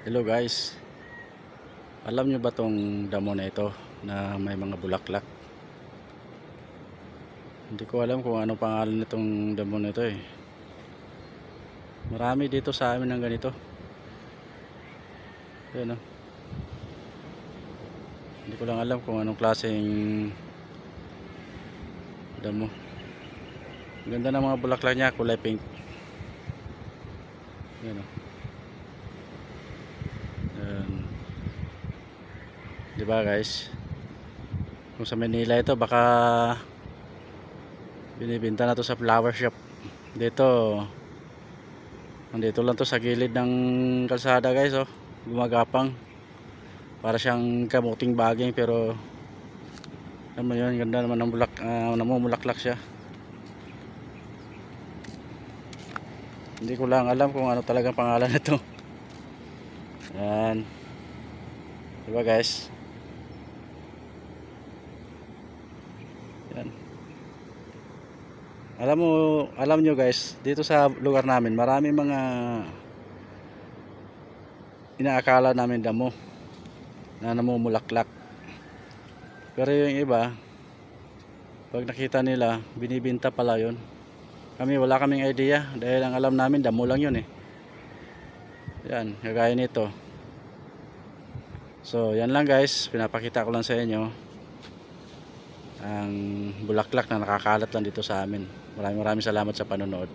Hello guys, alam nyo ba tong damo na ito na may mga bulaklak? Hindi ko alam kung ano pangalan nitong damo na ito eh. Marami dito sa amin ng ganito. Ayan, oh. Hindi ko lang alam kung anong klaseng damo. Ganda ng mga bulaklak niya, kulay pink. Ayan, oh. Ayan. Diba guys? Kung sa Manila ito, baka binibenta na to sa flower shop. Nandito lang to sa gilid ng kalsada guys, oh. Gumagapang. Para siyang kamuting baging, pero alam mo yun, ganda naman ng namumulaklak siya. Hindi ko lang alam kung ano talagang pangalan nito. Ayan. Diba guys? Ayan. Alam nyo guys, dito sa lugar namin marami mga inaakala namin damo na namumulaklak. Pero yung iba, pag nakita nila, binibinta pala yun. Wala kaming idea dahil ang alam namin damo lang yun eh. Yan, kagaya nito. So yan lang guys, pinapakita ko lang sa inyo ang bulaklak na nakakalat lang dito sa amin. Maraming salamat sa panonood.